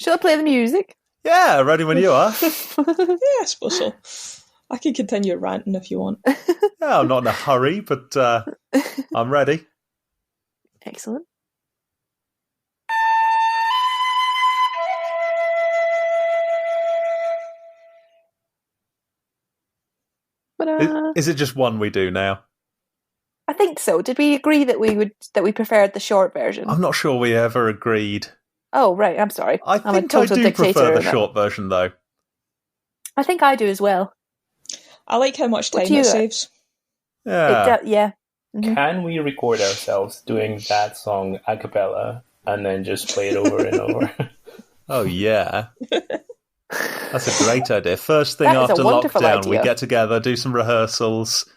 Shall I play the music? Yeah, ready when you are. Yeah, I suppose so. I can continue ranting if you want. Yeah, I'm not in a hurry, but I'm ready. Excellent. Is it just one we do now? I think so. Did we agree that we preferred the short version? I'm not sure we ever agreed. Oh, right. I'm sorry. I I'm a think I total do dictator prefer the in that. short version, though. I think I do as well. I like how much time you- it saves. Yeah. Yeah. Mhm. Can we record ourselves doing that song a cappella and then just play it over and over? Oh, yeah. That's a great idea. First thing That is a after wonderful lockdown, we idea. get together, do some rehearsals.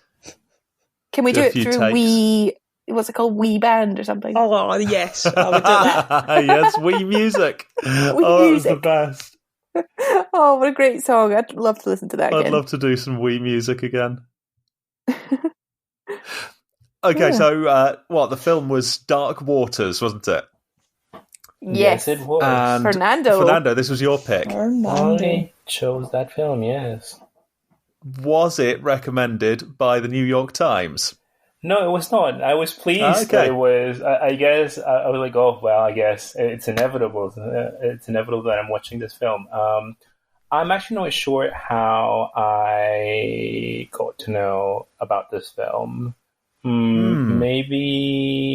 Can we Do do a it few through takes. what's it called? Wii Band or something? Oh, yes, I would do that. Yes, Wii Music. That was the Music. best. Oh, what a great song. I'd love to listen to that again. I'd love to do some Wii Music again. Okay, so the film was Dark Waters, wasn't it? Yes. It was. And Fernando, this was your pick. I chose that film, yes. Was it recommended by the New York Times? No, it was not. I was pleased that it was. I guess I was like, oh well, I guess it's inevitable. It's inevitable that I'm watching this film. I'm actually not sure how I got to know about this film.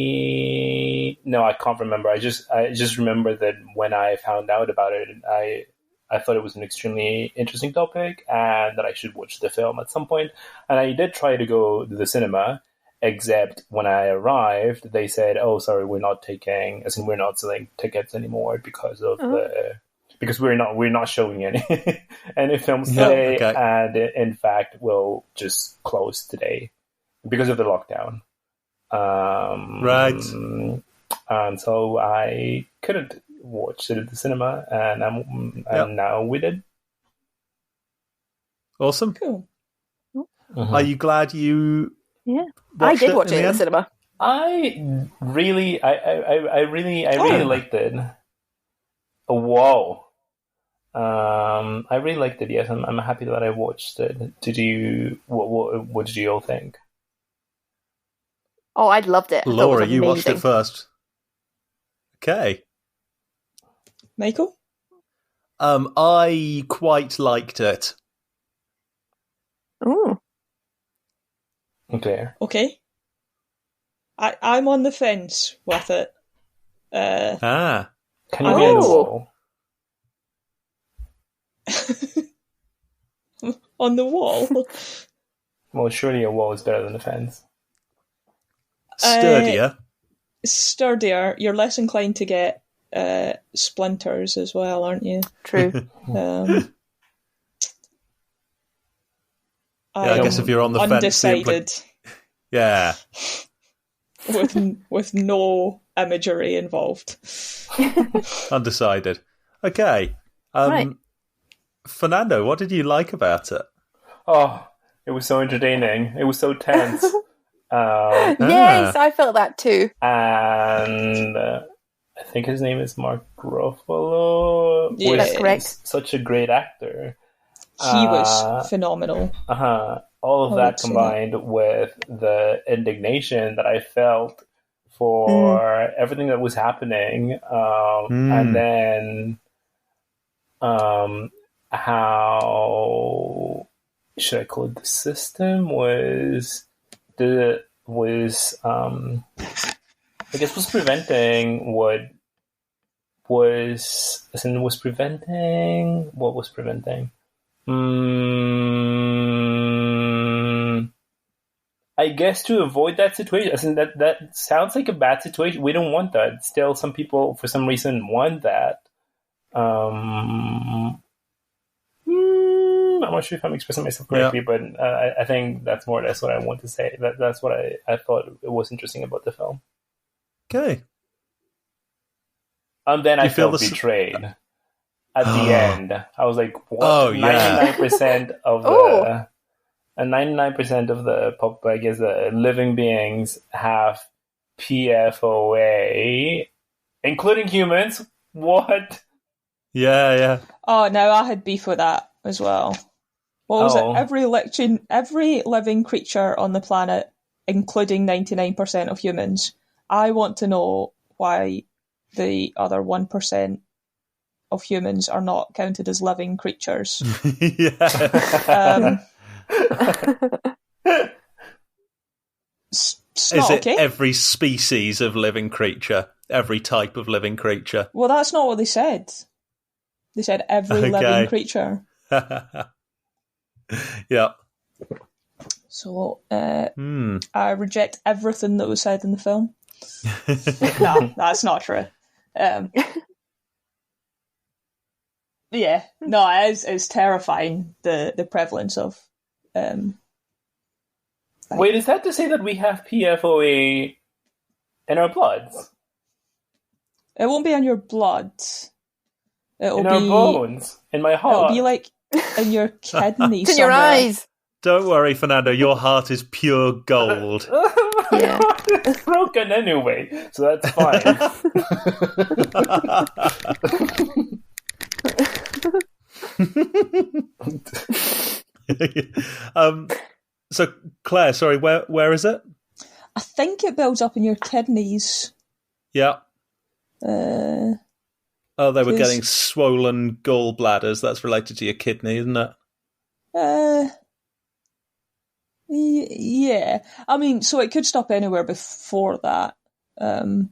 Maybe no, I can't remember. I just remember that when I found out about it, I thought it was an extremely interesting topic and that I should watch the film at some point. And I did try to go to the cinema, except when I arrived, they said, "Oh, sorry, we're not selling tickets anymore because of because we're not showing any any films today, and in fact, we'll just close today because of the lockdown." Right. And so I couldn't watch it at the cinema, and now we did. Awesome. Cool. Are you glad you? Yeah, I did watch it in the cinema. I really liked it. Whoa. I really liked it. Yes, I'm happy that I watched it. Did you? What did you all think? Oh, I loved it. Laura, you watched it first. Okay. Michael? I quite liked it. Ooh. Okay. I'm on the fence with it. Can you be on the wall? On the wall? Well, surely a wall is better than a fence. Sturdier. Sturdier. You're less inclined to get splinters as well, aren't you? True. I guess if you're on the undecided. fence, yeah, with no imagery involved. Undecided. Okay, right. Fernando, what did you like about it? Oh, it was so entertaining. It was so tense. Yes, I felt that too. And I think his name is Mark Ruffalo. Yeah, that's correct. Such a great actor. He was phenomenal. All of that combined with the indignation that I felt for everything that was happening, and then how should I call it? The system was preventing what was preventing. I guess to avoid that situation. That sounds like a bad situation. We don't want that. Still, some people, for some reason, want that. I'm not sure if I'm expressing myself correctly, but I think that's more or less what I want to say. That's what I thought it was interesting about the film. Okay. And then I felt betrayed. At the end, I was like, "What?" Oh, yeah. 99% of the 99% of the I guess the living beings have PFOA, including humans. What? Yeah. Oh, no, I had beef with that as well. What was it? Every living creature on the planet, including 99% of humans, I want to know why the other 1% of humans are not counted as living creatures. Yeah. It's Is not it okay. every species of living creature? Every type of living creature? Well, that's not what they said. They said every living creature. Yeah. So I reject everything that was said in the film. No, that's not true. Yeah, no, it's terrifying, the prevalence of... Wait, is that to say that we have PFOA in our bloods? It won't be in your blood. It'll in be our bones, in my heart. It'll be like in your kidneys. It's in your eyes. Don't worry, Fernando. Your heart is pure gold. Yeah. It's broken anyway, so that's fine. So, Claire, sorry, where is it? I think it builds up in your kidneys. Yeah. Uh, they were getting swollen gallbladders. That's related to your kidney, isn't it? Yeah. I mean, so it could stop anywhere before that. But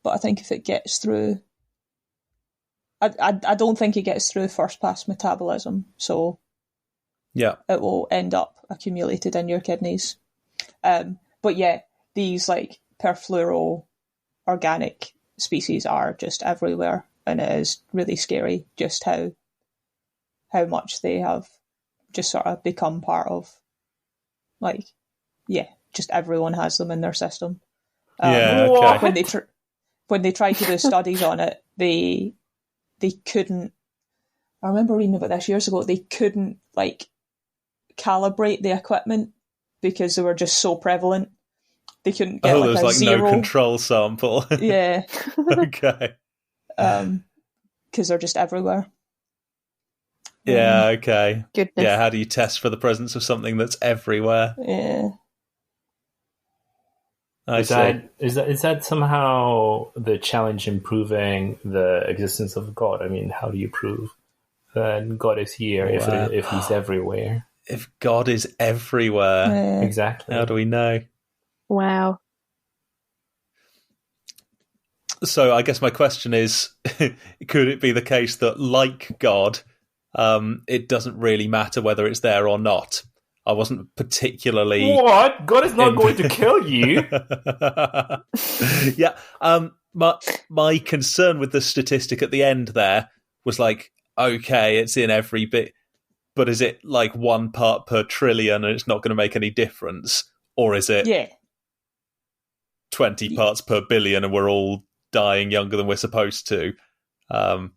I think if it gets through... I don't think it gets through first pass metabolism, so yeah, it will end up accumulated in your kidneys. But yeah, these like perfluoro organic species are just everywhere, and it is really scary just how much they have just sort of become part of, like, yeah, just everyone has them in their system. Yeah, okay. When they tried to do studies on it, they couldn't. I remember reading about this years ago. They couldn't like calibrate the equipment because they were just so prevalent. They couldn't get there was a zero. no control sample. Yeah. Okay. Because they're just everywhere. Yeah. Okay. Goodness. Yeah. How do you test for the presence of something that's everywhere? Yeah. Is that somehow the challenge in proving the existence of God? I mean, how do you prove that God is here if he's everywhere? If God is everywhere, exactly. How do we know? Wow. So I guess my question is, could it be the case that, like God, it doesn't really matter whether it's there or not? I wasn't particularly... What? God is not going to kill you? Yeah. My concern with the statistic at the end there was like, okay, it's in every bit, but is it like 1 part per trillion and it's not going to make any difference? Or is it 20 parts per billion and we're all dying younger than we're supposed to? No,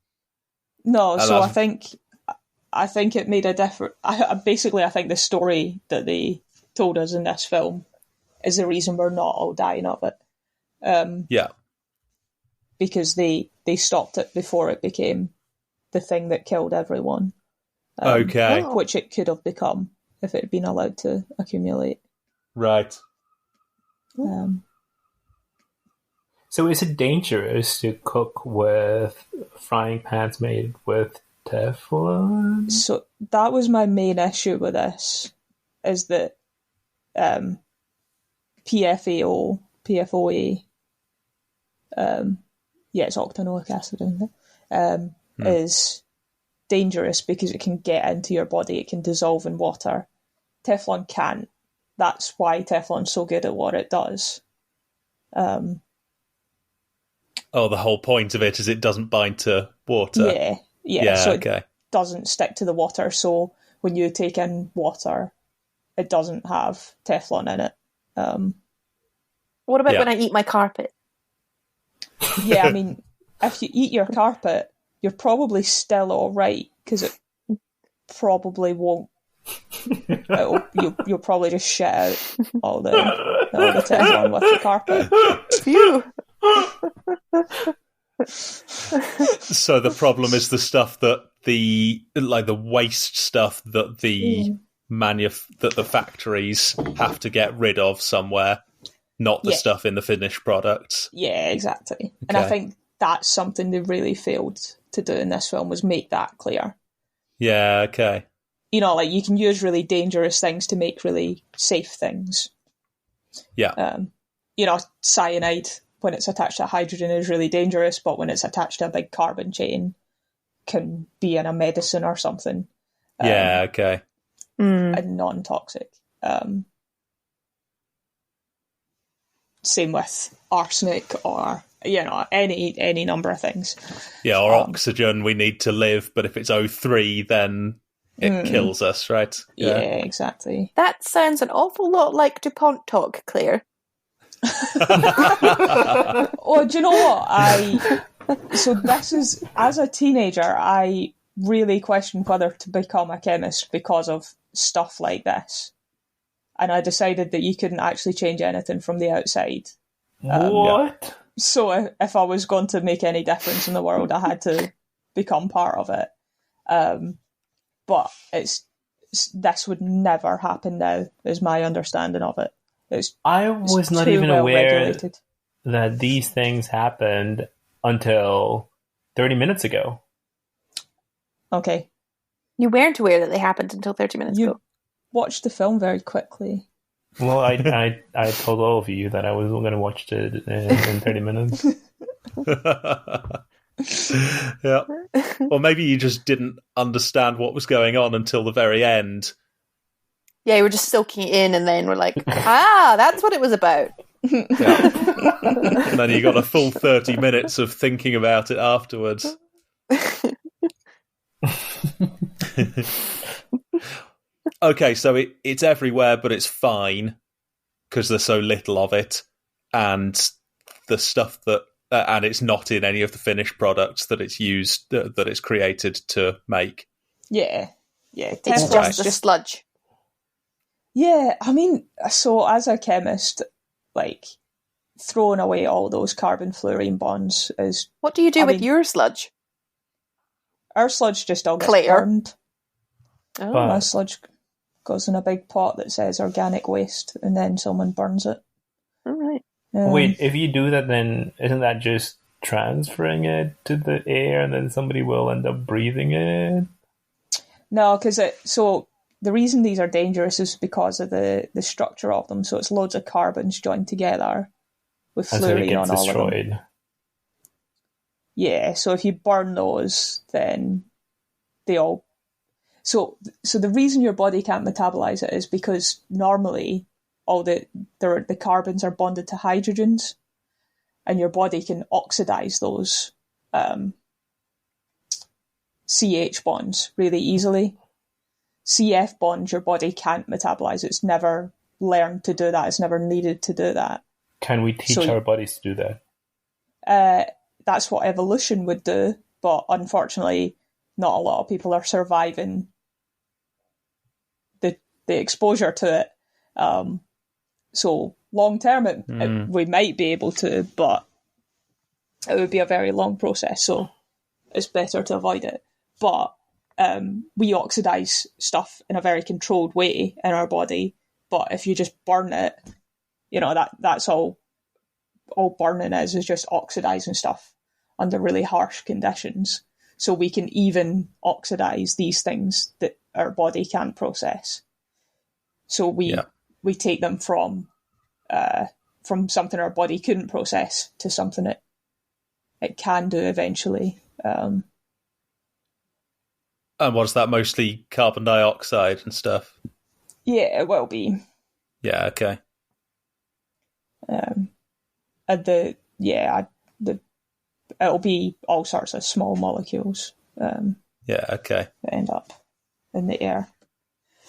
so I think it made a difference. I think the story that they told us in this film is the reason we're not all dying of it. Yeah. Because they stopped it before it became the thing that killed everyone. Okay. Which it could have become if it had been allowed to accumulate. Right. So is it dangerous to cook with frying pans made with Teflon? So that was my main issue with this, is that PFOA, it's octanoic acid, isn't it? Is dangerous because it can get into your body, it can dissolve in water. Teflon can't. That's why Teflon's so good at what it does. The whole point of it is it doesn't bind to water. Yeah, so it doesn't stick to the water, so when you take in water, it doesn't have Teflon in it. What about when I eat my carpet? Yeah, I mean, if you eat your carpet, you're probably still all right, because it probably won't. You'll probably just shit out all the Teflon with the carpet. Phew. So the problem is the stuff that the waste stuff that the that the factories have to get rid of somewhere, not the stuff in the finished products. Yeah, exactly. And I think that's something they really failed to do in this film, was make that clear. Yeah, okay. You know, like, you can use really dangerous things to make really safe things. Yeah. You know, cyanide, when it's attached to hydrogen, is really dangerous, but when it's attached to a big carbon chain, can be in a medicine or something. Yeah, okay. And non-toxic. Same with arsenic, or, you know, any number of things. Yeah, or oxygen, we need to live, but if it's O3, then it kills us, right? Yeah, exactly. That sounds an awful lot like DuPont talk, Claire. Oh, do you know what? So this is, as a teenager, I really questioned whether to become a chemist because of stuff like this. And I decided that you couldn't actually change anything from the outside. What? So if I was going to make any difference in the world, I had to become part of it. But this would never happen now, is my understanding of it. I was not even aware that these things happened until 30 minutes ago. Okay. You weren't aware that they happened until 30 minutes ago. Watched the film very quickly. Well, I told all of you that I was going to watch it in 30 minutes. Yeah. Or maybe you just didn't understand what was going on until the very end. Yeah, you were just soaking it in, and then we're like, that's what it was about. Yeah. And then you got a full 30 minutes of thinking about it afterwards. Okay, so it's everywhere, but it's fine because there's so little of it, and the stuff that and it's not in any of the finished products that it's used that it's created to make. Yeah. It's just a sludge. Yeah, I mean, so as a chemist, like, throwing away all those carbon-fluorine bonds is... What do you do with your sludge? Our sludge just all gets Clear. burned. Oh. My sludge goes in a big pot that says organic waste, and then someone burns it. All right. Wait, if you do that, then isn't that just transferring it to the air, and then somebody will end up breathing it? No, because so the reason these are dangerous is because of the structure of them. So it's loads of carbons joined together with fluorine on all of them. Yeah, so if you burn those, then they all... So the reason your body can't metabolize it is because normally all the carbons are bonded to hydrogens, and your body can oxidize those CH bonds really easily. CF bonds, your body can't metabolize. It's never learned to do that. It's never needed to do that. Can we teach our bodies to do that? That's what evolution would do, but unfortunately, not a lot of people are surviving the exposure to it. So long term, we might be able to, but it would be a very long process. So it's better to avoid it. But we oxidize stuff in a very controlled way in our body. But if you just burn it, you know, that's all burning is just oxidizing stuff under really harsh conditions. So we can even oxidize these things that our body can't process. So we take them from something our body couldn't process to something it can do eventually. And what's that, mostly carbon dioxide and stuff? Yeah, it will be. Yeah, okay. It'll be all sorts of small molecules. Yeah, okay. That end up in the air.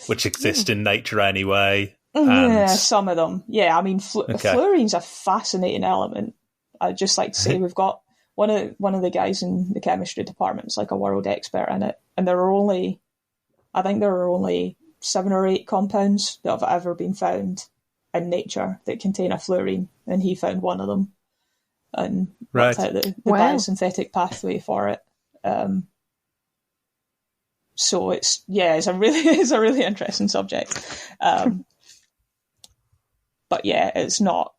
Which exist in nature anyway. Yeah, some of them. Yeah, I mean, fluorine's a fascinating element. I'd just like to say we've got one of the guys in the chemistry department is like a world expert in it, and there are only 7 or 8 compounds that have ever been found in nature that contain a fluorine, and he found one of them. and Right. worked out the Wow. biosynthetic pathway for it. So it's a really interesting subject. But yeah, it's not.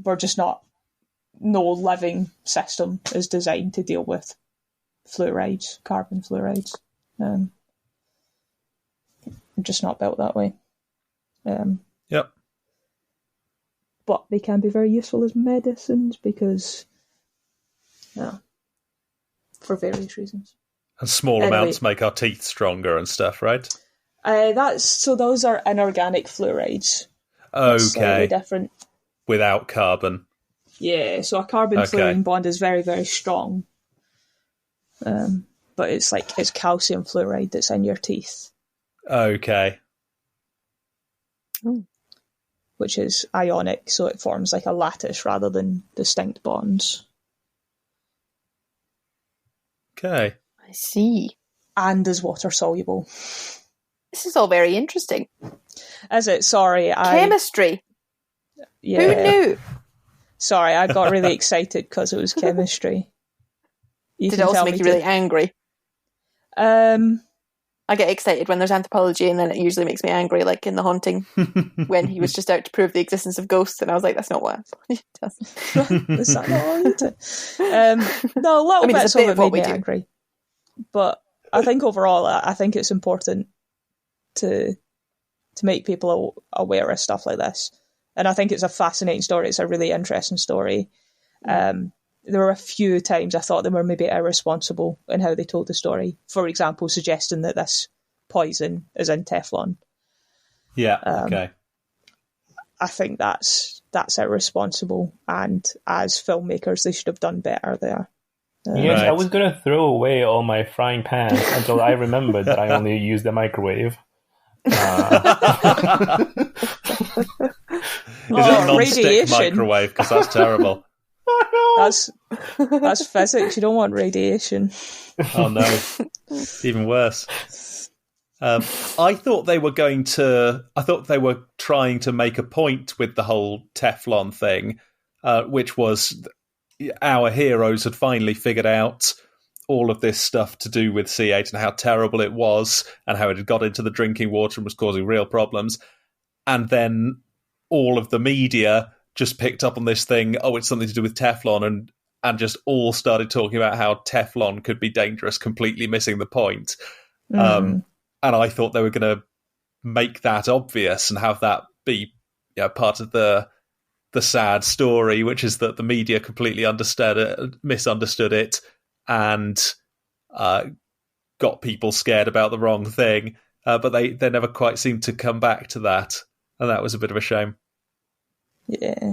We're just not. No living system is designed to deal with fluorides, carbon fluorides. Just not built that way. Yep. But they can be very useful as medicines because, for various reasons. And small Anyway. amounts make our teeth stronger and stuff, right? Those are inorganic fluorides. That's slightly Okay. different. Without carbon. Yeah, so a carbon Okay. fluorine bond is very, very strong. But it's calcium fluoride that's in your teeth, Okay. which is ionic, so it forms like a lattice rather than distinct bonds. Okay. I see. And is water soluble. This is all very interesting. Is it? Sorry, Chemistry. yeah. Who knew? Sorry, I got really excited because it was chemistry. Did it also make you really angry? I get excited when there's anthropology, and then it usually makes me angry, like in The Haunting, when he was just out to prove the existence of ghosts, and I was like, that's not what anthropology does. Is that not all you do? No, a little it's bit a bit of it of what made me we do. angry. But I think overall, I think it's important to make people aware of stuff like this. And I think it's a fascinating story. It's a really interesting story. There were a few times I thought they were maybe irresponsible in how they told the story. For example, suggesting that this poison is in Teflon. Yeah, okay. I think that's irresponsible, and as filmmakers, they should have done better there. Yes, Right. I was going to throw away all my frying pans until I remembered that I only use the microwave. Is it a non-stick radiation. microwave? Because that's terrible. That's physics. You don't want radiation. Oh no, even worse. I thought they were trying to make a point with the whole Teflon thing, which was our heroes had finally figured out all of this stuff to do with C8 and how terrible it was and how it had got into the drinking water and was causing real problems. And then all of the media just picked up on this thing, it's something to do with Teflon, and just all started talking about how Teflon could be dangerous, completely missing the point. And I thought they were going to make that obvious and have that be part of the sad story, which is that the media completely misunderstood it, and got people scared about the wrong thing. But they never quite seemed to come back to that, and that was a bit of a shame. Yeah,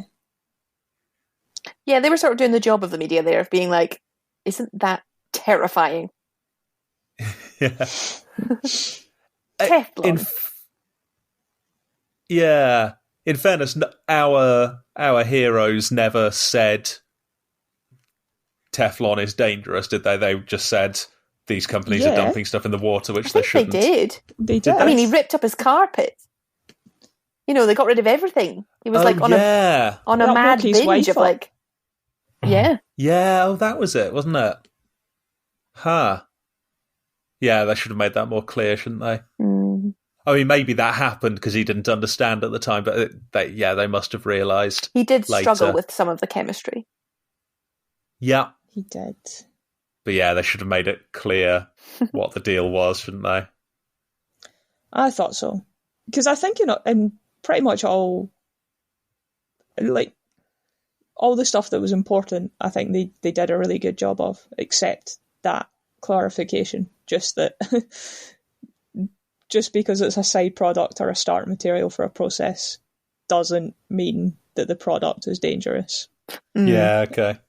they were sort of doing the job of the media there, of being like, isn't that terrifying? Yeah. Teflon. In fairness, our heroes never said Teflon is dangerous, did they? They just said these companies are dumping stuff in the water, which they shouldn't. They did. They did. I mean, he ripped up his carpet. They got rid of everything. He was on a That mad woke his binge wife of up. yeah. Yeah, that was it, wasn't it? Huh. Yeah, they should have made that more clear, shouldn't they? I mean, maybe that happened because he didn't understand at the time, but they must have realised. He did later. struggle with some of the chemistry. Yeah. He did. But yeah, they should have made it clear what the deal was, shouldn't they? I thought so. Because I think, in pretty much all the stuff that was important, I think they did a really good job of, except that clarification. Just that just because it's a side product or a start material for a process doesn't mean that the product is dangerous. Yeah, okay.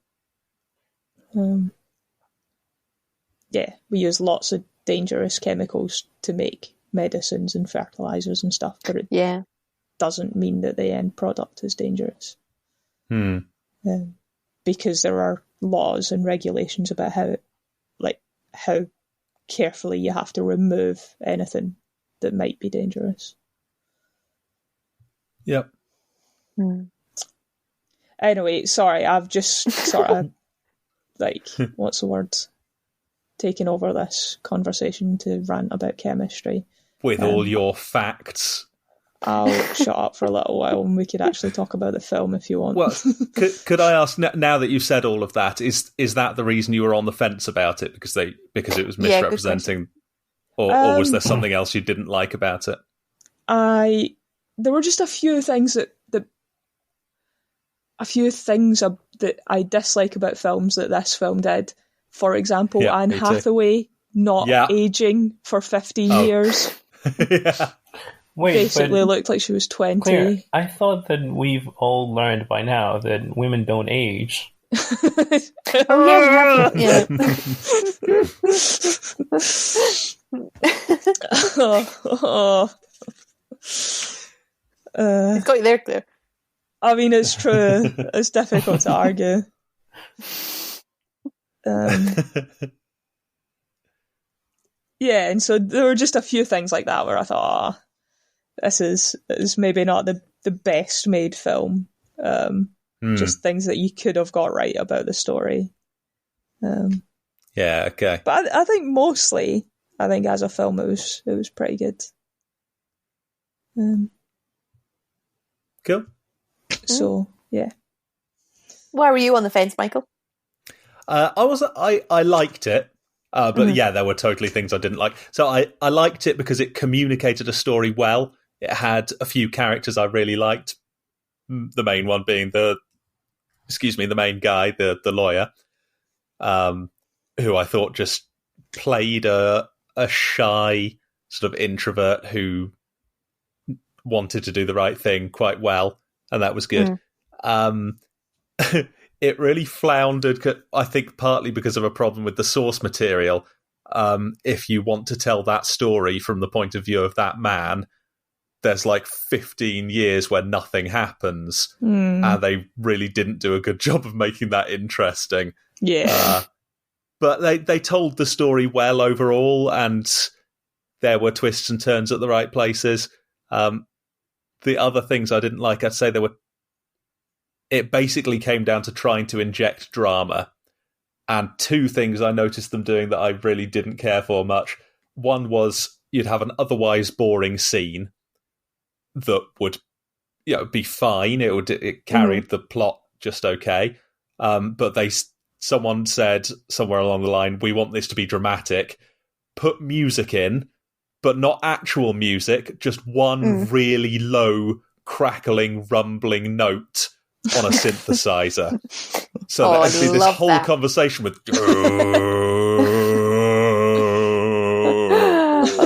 We use lots of dangerous chemicals to make medicines and fertilizers and stuff, but it doesn't mean that the end product is dangerous. Because there are laws and regulations about how carefully you have to remove anything that might be dangerous. Yep. Anyway, sorry, I've just sort of, like, what's the word? Taken over this conversation to rant about chemistry. With all your facts. I'll shut up for a little while and we could actually talk about the film if you want. Well, could I ask, now that you've said all of that, is that the reason you were on the fence about it? Because it was misrepresenting, or was there something else you didn't like about it? There were just a few things that I dislike about films that this film did. For example, Anne Hathaway not aging for 15 years. Yeah. Wait, basically looked like she was 20. Claire, I thought that we've all learned by now that women don't age. Oh yeah. It's got you there, Claire. I mean, it's true. It's difficult to argue. Yeah, and so there were just a few things like that where I thought, this is maybe not the best made film. Just things that you could have got right about the story. Yeah, okay. But I think mostly, as a film, it was pretty good. Cool. So, yeah. Why were you on the fence, Michael? I liked it. But yeah, there were totally things I didn't like. So I liked it because it communicated a story well. It had a few characters I really liked. The main one being the main guy, the lawyer, who I thought just played a shy sort of introvert who wanted to do the right thing quite well, and that was good. It really floundered, I think, partly because of a problem with the source material. If you want to tell that story from the point of view of that man, there's like 15 years where nothing happens, and they really didn't do a good job of making that interesting. Yeah. But they told the story well overall, and there were twists and turns at the right places. The other things I didn't like, I'd say it basically came down to trying to inject drama. And two things I noticed them doing that I really didn't care for much. One was you'd have an otherwise boring scene that would, be fine. It carried the plot just okay. But someone said somewhere along the line, we want this to be dramatic. Put music in, but not actual music, just one really low, crackling, rumbling note on a synthesizer. So that would be this whole conversation with...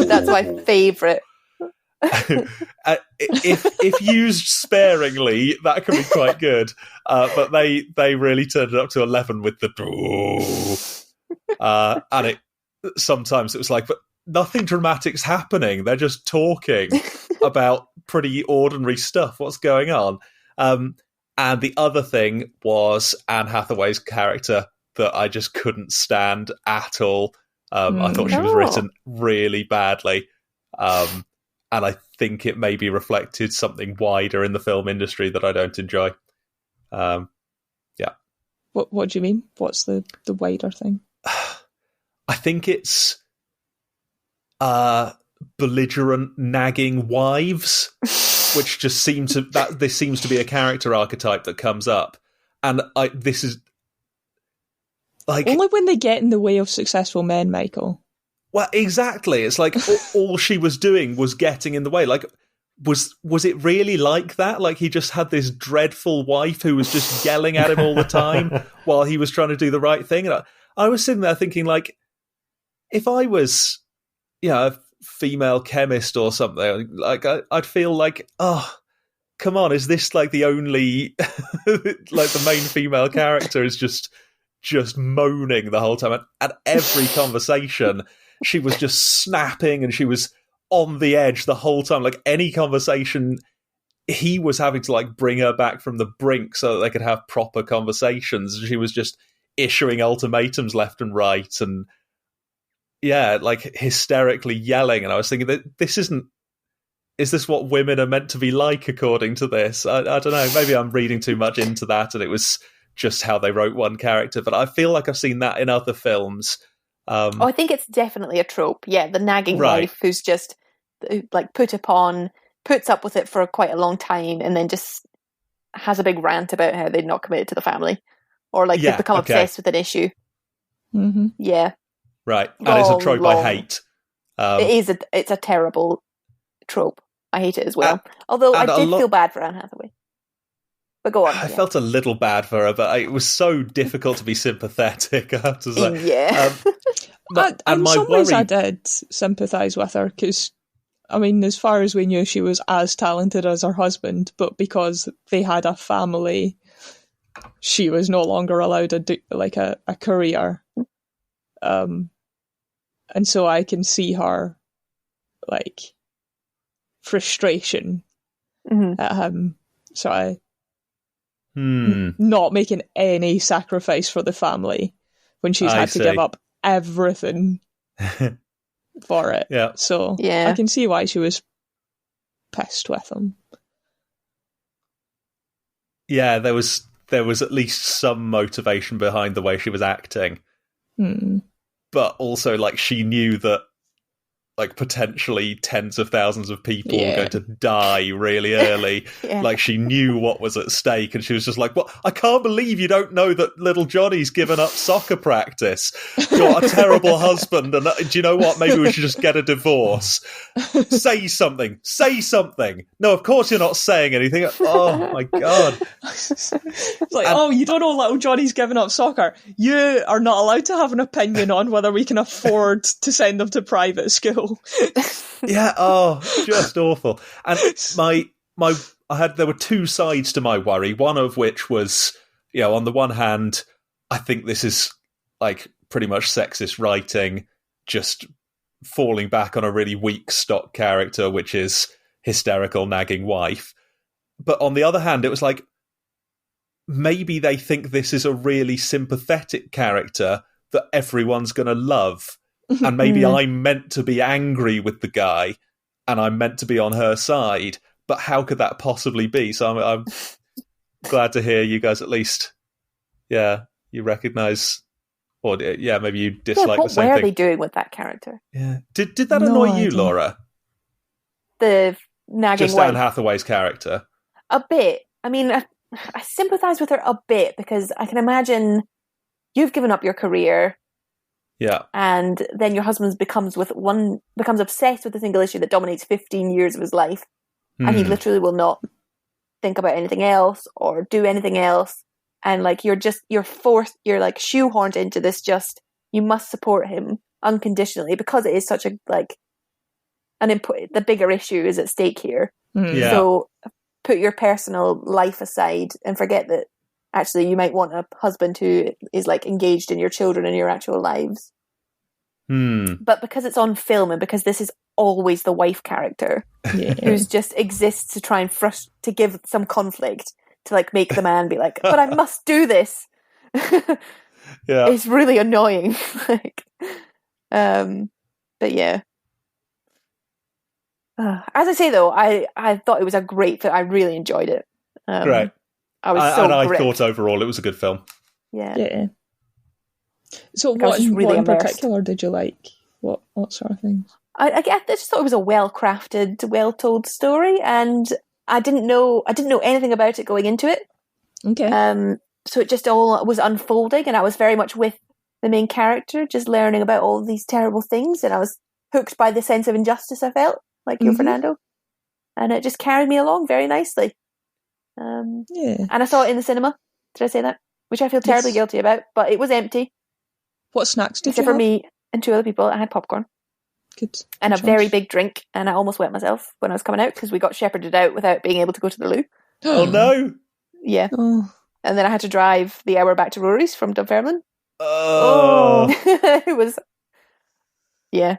That's my favourite. if used sparingly, that can be quite good. But they really turned it up to 11 with the... and sometimes it was like, but nothing dramatic's happening. They're just talking about pretty ordinary stuff. What's going on? And the other thing was Anne Hathaway's character that I just couldn't stand at all. I thought she was written really badly. And I think it maybe reflected something wider in the film industry that I don't enjoy. Yeah. What do you mean? What's the wider thing? I think it's belligerent, nagging wives. Which just seems to be a character archetype that comes up, and this is like only when they get in the way of successful men, Michael. Well, exactly. It's like all she was doing was getting in the way. Like, was it really like that? Like, he just had this dreadful wife who was just yelling at him all the time while he was trying to do the right thing. And I was sitting there thinking, like, if I was, a female chemist or something, like I'd feel like, oh, come on, is this like the only like the main female character is just moaning the whole time, at every conversation she was just snapping and she was on the edge the whole time. Like, any conversation he was having to like bring her back from the brink so that they could have proper conversations. She was just issuing ultimatums left and right, and like hysterically yelling. And I was thinking that this isn't is this what women are meant to be like according to this? I don't know. Maybe I'm reading too much into that, and it was just how they wrote one character. But I feel like I've seen that in other films. I think it's definitely a trope. Yeah, the nagging wife who's just like put upon, puts up with it for quite a long time, and then just has a big rant about how they're not committed to the family, or like they've become obsessed with an issue. Mm-hmm. Yeah, right. And it's a trope I hate. It's a terrible trope. I hate it as well. Although I did feel bad for Anne Hathaway. But go on. I felt a little bad for her, but it was so difficult to be sympathetic. I have to say. Yeah. In some ways I did sympathise with her, because, I mean, as far as we knew, she was as talented as her husband, but because they had a family, she was no longer allowed a career. And so I can see her, like, frustration at him. So I... not making any sacrifice for the family when she's had to give up everything for it. Yeah. So I can see why she was pissed with him. Yeah, there was at least some motivation behind the way she was acting. But also, like, she knew that, like, potentially tens of thousands of people were going to die really early. Like, she knew what was at stake, and she was just like, "Well, I can't believe you don't know that little Johnny's given up soccer practice. You're a terrible husband, and do you know what? Maybe we should just get a divorce. Say something. Say something. No, of course you're not saying anything. Oh, my God." It's like, you don't know little Johnny's given up soccer. You are not allowed to have an opinion on whether we can afford to send them to private school. Yeah, just awful. And there were two sides to my worry. One of which was, on the one hand, I think this is like pretty much sexist writing, just falling back on a really weak stock character, which is hysterical nagging wife. But on the other hand, it was like, maybe they think this is a really sympathetic character that everyone's going to love. And maybe I'm meant to be angry with the guy, and I'm meant to be on her side. But how could that possibly be? So I'm glad to hear you guys at least, you recognise, or maybe you dislike the same thing. What were they doing with that character? Yeah, did that annoy you, Laura? The nagging just wife. Anne Hathaway's character. A bit. I mean, I sympathise with her a bit, because I can imagine you've given up your career. Yeah. And then your husband becomes obsessed with a single issue that dominates 15 years of his life. And he literally will not think about anything else or do anything else. And like, you're like shoehorned into this, you must support him unconditionally, because it is such a, like, the bigger issue is at stake here. Yeah. So put your personal life aside and forget that actually you might want a husband who is like engaged in your children and your actual lives. But because it's on film, and because this is always the wife character who just exists to try and to give some conflict, to like make the man be like, but I must do this. It's really annoying. Like, but yeah. As I say though, I thought it was a great film. I really enjoyed it. Great. I thought overall it was a good film. Yeah. So what in particular did you like? What sort of things? I just thought it was a well-crafted, well-told story, and I didn't know anything about it going into it. Okay. So it just all was unfolding, and I was very much with the main character, just learning about all these terrible things, and I was hooked by the sense of injustice I felt, like you, Fernando, and it just carried me along very nicely. And I saw it in the cinema. Did I say that? Which I feel terribly guilty about, but it was empty. What snacks did Except you have? for me and two other people. I had popcorn. Good. And a very big drink, and I almost wet myself when I was coming out, because we got shepherded out without being able to go to the loo. Oh no! Yeah. Oh. And then I had to drive the hour back to Rory's from Dunfermline. Oh! It was... Yeah.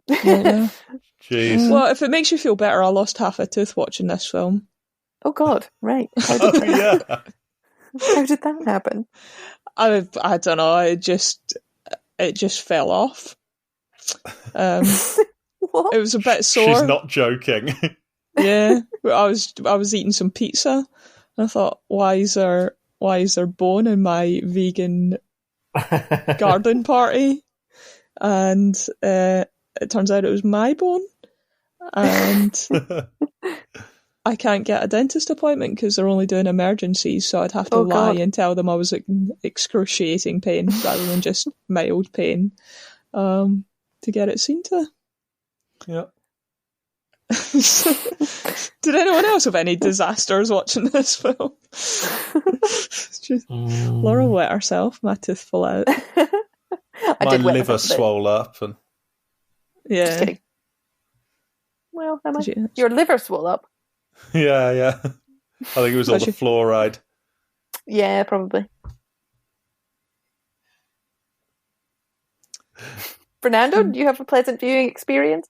Jeez. Well, if it makes you feel better, I lost half a tooth watching this film. Oh God, right. How did that happen? I don't know, it just fell off. What? It was a bit sore. She's not joking. Yeah, I was eating some pizza. And I thought, why is there bone in my vegan garden party? And it turns out it was my bone, and I can't get a dentist appointment because they're only doing emergencies, so I'd have to lie and tell them I was in excruciating pain rather than just mild pain to get it seen to. Yeah. Did anyone else have any disasters watching this film? Laura wet herself, my tooth fell out. My liver swole up. And... Yeah. Just kidding. Well, your liver swole up? Yeah. I think it was all the fluoride. Yeah, probably. Fernando, do you have a pleasant viewing experience?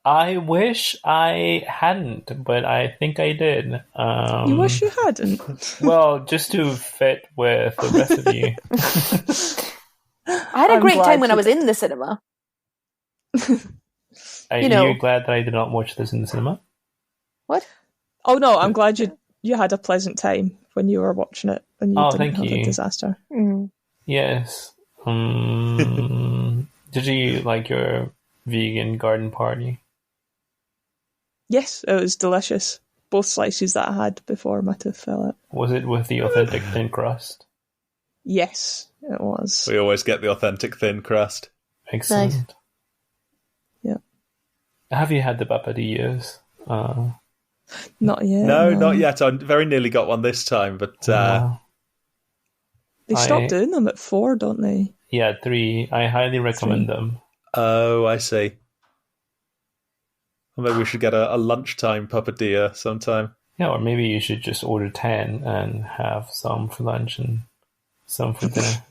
I wish I hadn't, but I think I did. You wish you hadn't? Well, just to fit with the rest of you. I had a great time when I was in the cinema. Are you glad that I did not watch this in the cinema? What? Oh no, I'm glad you had a pleasant time when you were watching it and you didn't have a disaster. Mm. Yes. Did you like your vegan garden party? Yes, it was delicious. Both slices that I had before my tooth fell out. Was it with the authentic thin crust? Yes, it was. We always get the authentic thin crust. Excellent. Nice. Yeah. Have you had the papadillas? Not yet. No, not yet. I very nearly got one this time, but... They stop doing them at 4, don't they? Yeah, 3. I highly recommend them. Oh, I see. Well, maybe we should get a lunchtime papadilla sometime. Yeah, or maybe you should just order 10 and have some for lunch and some for dinner.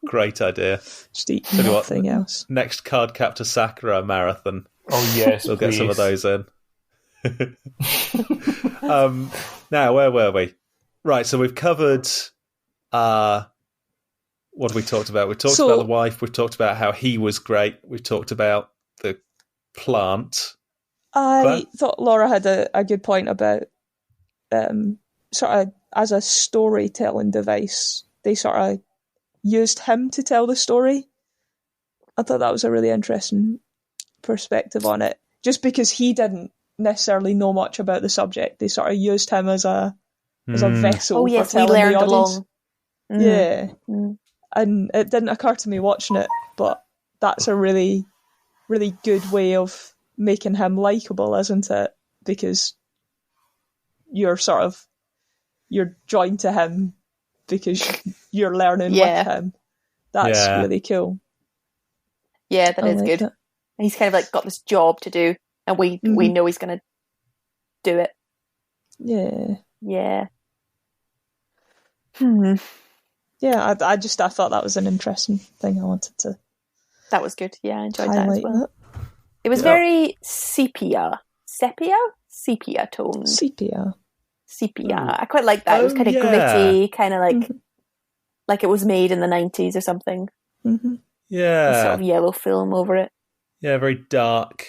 Great idea. Just eat nothing else. Next Cardcaptor Sakura marathon. Oh, yes, we'll please. get some of those in. Now, where were we? Right, so we've covered... what have we talked about? We've talked about the wife. We've talked about how he was great. We've talked about the plant. I thought Laura had a good point about sort of as a storytelling device, they sort of used him to tell the story. I thought that was a really interesting perspective on it. Just because he didn't necessarily know much about the subject, they sort of used him as a vessel for telling the audience. Along. Yeah. And it didn't occur to me watching it, but that's a really, really good way of making him likeable, isn't it? Because you're joined to him because you're learning with him. That's really cool. Yeah, that is good. That. He's kind of like got this job to do, and we know he's going to do it. Yeah. Yeah. Yeah, I thought that was an interesting thing I wanted to. That was good. Yeah, I enjoyed that as well. That. It was very sepia tone. Sepia. I quite like that. It was kind of gritty, kind of like it was made in the 90s or something. Mm-hmm. Yeah. A sort of yellow film over it. Yeah, very dark.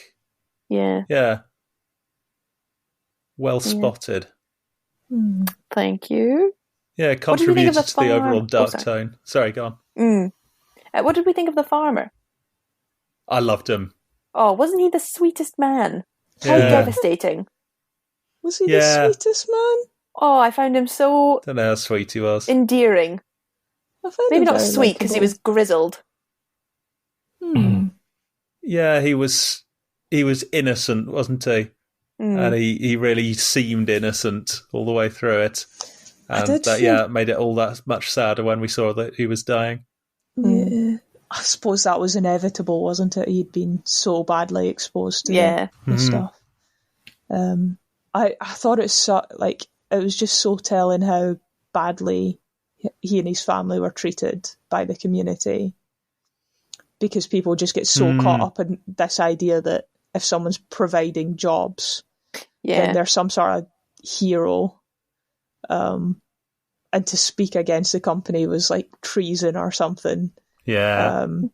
Yeah. Yeah. Well spotted. Thank you. Yeah, it contributed to the overall dark tone. Sorry, go on. What did we think of the farmer? I loved him. Oh, wasn't he the sweetest man? How devastating. Was he the sweetest man? Oh, I found him so... Don't know how sweet he was. Endearing. Maybe not sweet, because he was grizzled. Yeah, he was innocent, wasn't he? And he really seemed innocent all the way through it. And it made it all that much sadder when we saw that he was dying. Yeah. I suppose that was inevitable, wasn't it? He'd been so badly exposed to the stuff. I thought it was just so telling how badly he and his family were treated by the community, because people just get so caught up in this idea that if someone's providing jobs, then they're some sort of hero. And to speak against the company was like treason or something. Yeah. And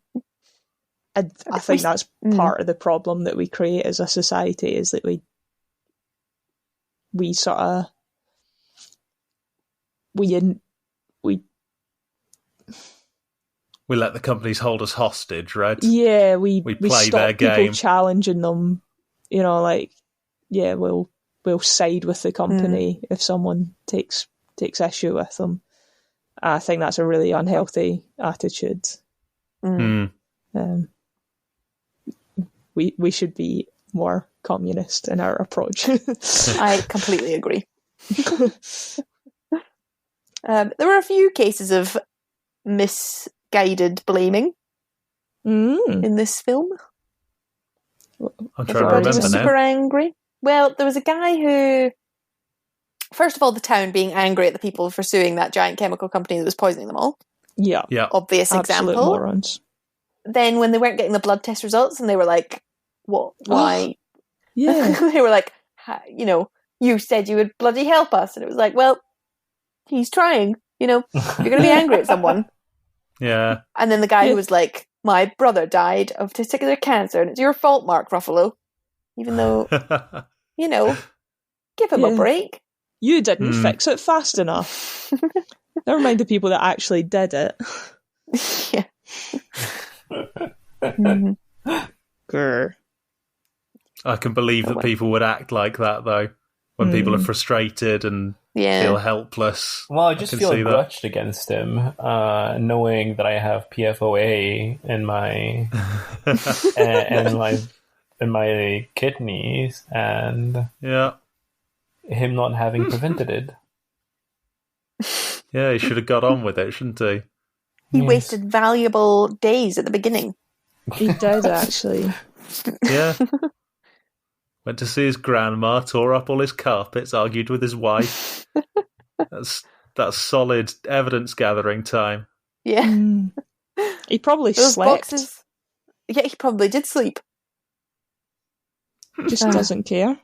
I think that's part of the problem that we create as a society, is that we we sort of we let the companies hold us hostage, right? Yeah, we play stop their people game. challenging them. You know, like, yeah, we'll side with the company if someone takes issue with them. I think that's a really unhealthy attitude. We should be more communist in our approach. I completely agree. There were a few cases of misguided blaming in this film. I'm trying to Everybody remember was now. super angry. Well, there was a guy who, first of all, the town being angry at the people for suing that giant chemical company that was poisoning them all. Yeah. Obvious Absolute example. morons. Then when they weren't getting the blood test results and they were like, what, why? Yeah. They were like, you know, you said you would bloody help us. And it was like, well, he's trying, you know, you're going to be angry at someone. Yeah. And then the guy who was like, my brother died of testicular cancer and it's your fault, Mark Ruffalo. Even though, you know, give him a break. You didn't fix it fast enough. Never mind the people that actually did it. Yeah. Grr. I can believe that people would act like that, though, when people are frustrated and feel helpless. Well, I just feel that. grudged against him, knowing that I have PFOA in my in my kidneys, and him not having prevented it. Yeah, he should have got on with it, shouldn't he? He wasted valuable days at the beginning. He did, actually. Yeah. Went to see his grandma, tore up all his carpets, argued with his wife. That's solid evidence gathering time. Yeah. He probably Those slept. boxes. Yeah, he probably did sleep. Just doesn't care.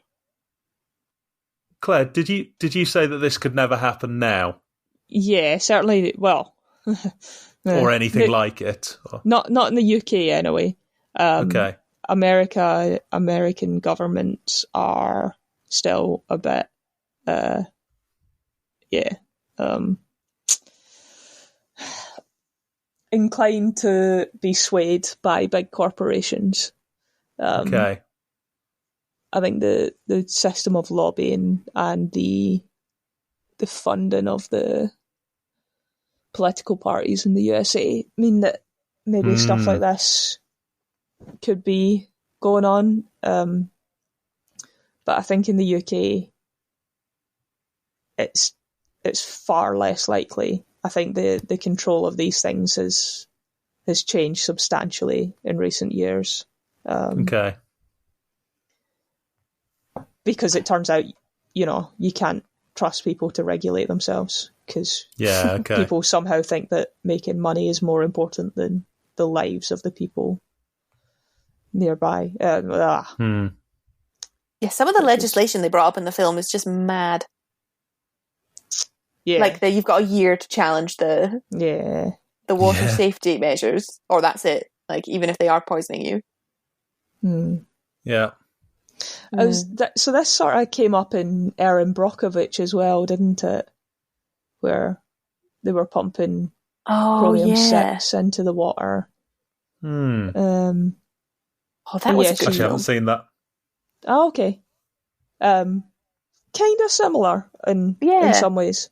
Claire, did you say that this could never happen now? Yeah, certainly. Well, or anything like it? Or... Not in the UK anyway. Okay. American governments are still a bit, inclined to be swayed by big corporations. Okay. I think the system of lobbying and the funding of the political parties in the USA mean that maybe stuff like this could be going on. But I think in the UK, it's far less likely. I think the control of these things has changed substantially in recent years. Okay. Because it turns out, you know, you can't trust people to regulate themselves because people somehow think that making money is more important than the lives of the people nearby. Yeah, some of the legislation they brought up in the film is just mad. Yeah, like you've got a year to challenge the water safety measures, or that's it. Like even if they are poisoning you. Yeah. So this sort of came up in Erin Brockovich as well, didn't it? Where they were pumping chromium-6 into the water. That was a good Actually, I haven't seen that. Oh, okay. Kind of similar in some ways.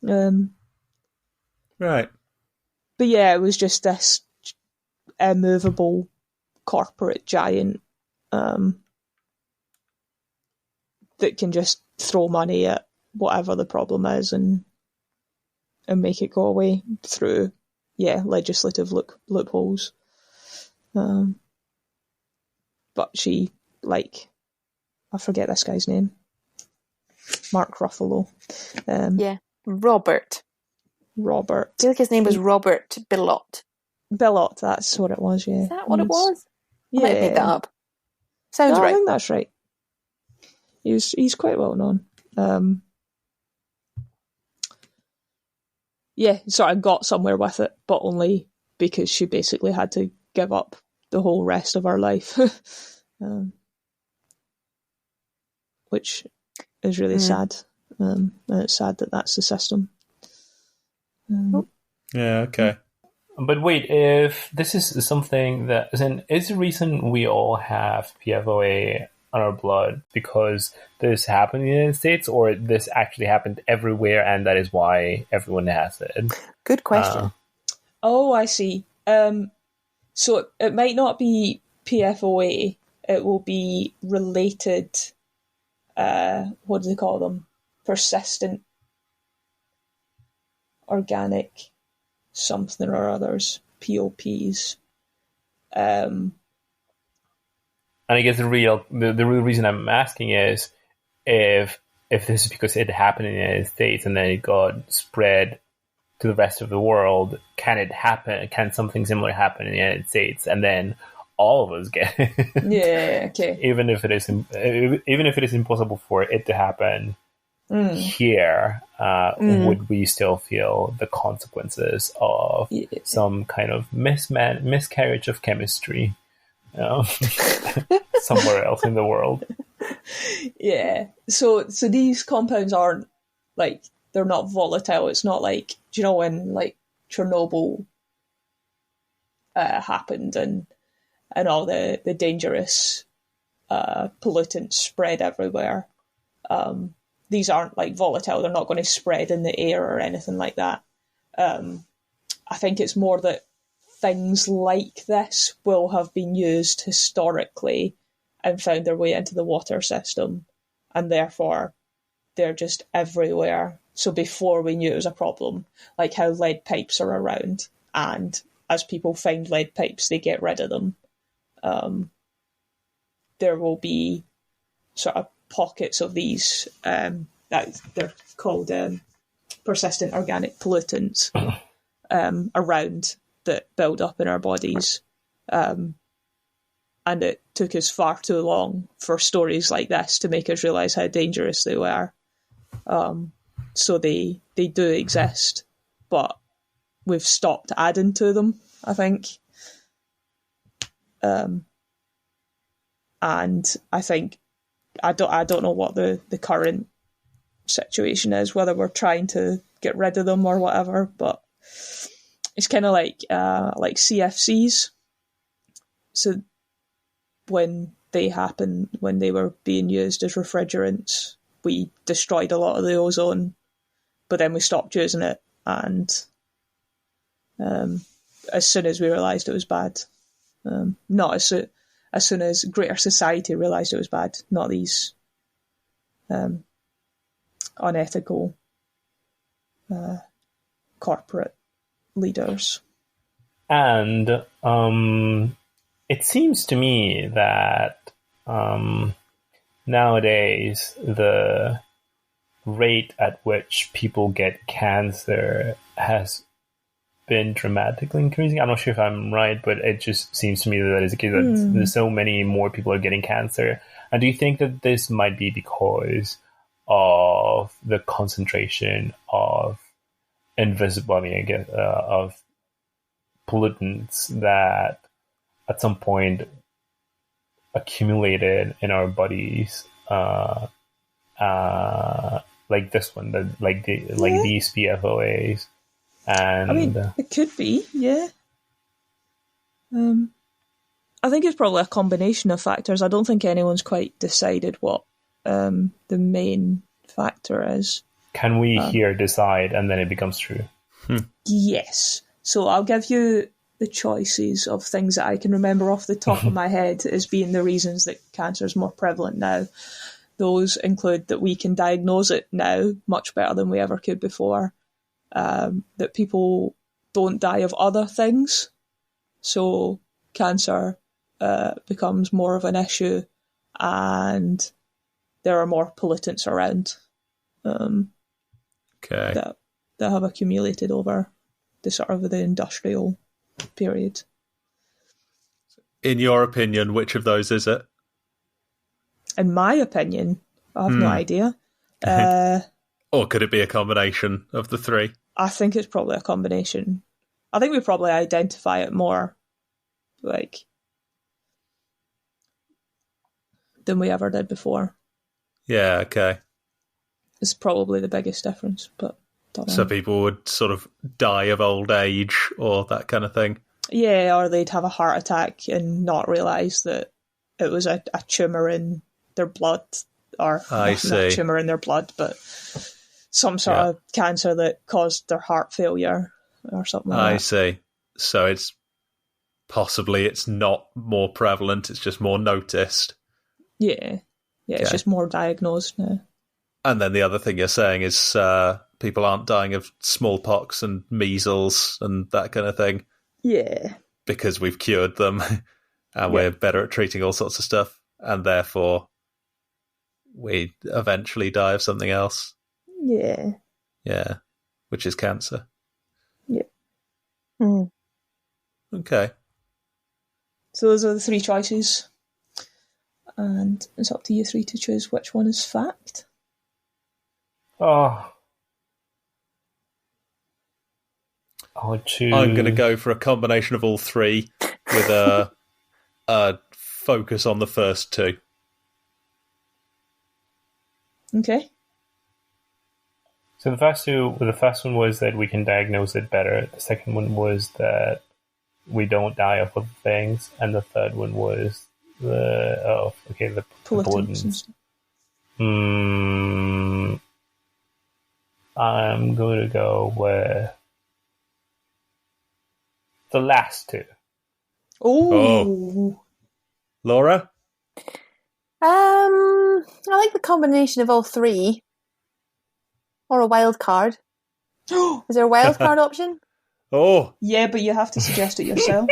Right. But yeah, it was just this immovable corporate giant that can just throw money at whatever the problem is and make it go away through legislative loopholes. But she, like, I forget this guy's name. Mark Ruffalo. Robert. I feel like his name was Robert Billot. Billot, that's what it was, yeah. Is that what it was? Yeah. I might have made that up. Sounds right. I think that's right. He's quite well known. So I got somewhere with it, but only because she basically had to give up the whole rest of her life. Which is really sad. And it's sad that that's the system. Yeah, okay. But wait, if this is something that is the reason we all have PFOA on our blood because this happened in the United States, or this actually happened everywhere and that is why everyone has it? Good question. Oh, I see. So it might not be PFOA. It will be related, what do they call them? Persistent organic something or others, POPs. And I guess the real reason I'm asking is if this is because it happened in the United States and then it got spread to the rest of the world, can something similar happen in the United States and then all of us get it? Yeah, okay. even if it is impossible for it to happen here, would we still feel the consequences of some kind of miscarriage of chemistry somewhere else in the world? Yeah. So these compounds aren't like, they're not volatile. It's not like, do you know when like Chernobyl happened and all the dangerous pollutants spread everywhere? These aren't like volatile. They're not going to spread in the air or anything like that. I think it's more that things like this will have been used historically and found their way into the water system, and therefore they're just everywhere. So before we knew it was a problem, like how lead pipes are around, and as people find lead pipes, they get rid of them. There will be sort of pockets of these that they're called persistent organic pollutants around that build up in our bodies. And it took us far too long for stories like this to make us realise how dangerous they were. So they do exist, but we've stopped adding to them, I think. And I think I don't know what the current situation is, whether we're trying to get rid of them or whatever, but it's kind of like CFCs. So when they happened, when they were being used as refrigerants, we destroyed a lot of the ozone, but then we stopped using it, and as soon as we realised it was bad, not as soon as greater society realised it was bad, not these unethical corporate leaders. And it seems to me that nowadays the rate at which people get cancer has been dramatically increasing. I'm not sure if I'm right, but it just seems to me that is the case, that there's so many more people are getting cancer. And do you think that this might be because of the concentration of of pollutants that at some point accumulated in our bodies, like this one, these PFOAs? And I mean, it could be, yeah. I think it's probably a combination of factors. I don't think anyone's quite decided what the main factor is. Can we here decide and then it becomes true? Yes. So I'll give you the choices of things that I can remember off the top of my head as being the reasons that cancer is more prevalent now. Those include that we can diagnose it now much better than we ever could before. That people don't die of other things. So cancer becomes more of an issue, and there are more pollutants around that have accumulated over the sort of the industrial period. In your opinion, which of those is it? In my opinion, I have no idea. Or could it be a combination of the three? I think it's probably a combination. I think we probably identify it more than we ever did before. Yeah, okay. is probably the biggest difference. But don't know. So people would sort of die of old age or that kind of thing. Yeah, or they'd have a heart attack and not realise that it was a tumour in their blood, or not a tumour in their blood, but some sort of cancer that caused their heart failure or something like that. I see. So it's not more prevalent, it's just more noticed. Yeah, it's just more diagnosed now. And then the other thing you're saying is people aren't dying of smallpox and measles and that kind of thing. Yeah. Because we've cured them and we're better at treating all sorts of stuff, and therefore we eventually die of something else. Yeah. Yeah, which is cancer. Yeah. Okay. So those are the three choices. And it's up to you three to choose which one is fact. Oh. I'll choose... I'm going to go for a combination of all three with a focus on the first two. Okay. So the first one was that we can diagnose it better. The second one was that we don't die of other things, and the third one was the pollutants. I'm going to go with the last two. Oh. Laura? I like the combination of all three. Or a wild card. Is there a wild card option? Oh. Yeah, but you have to suggest it yourself.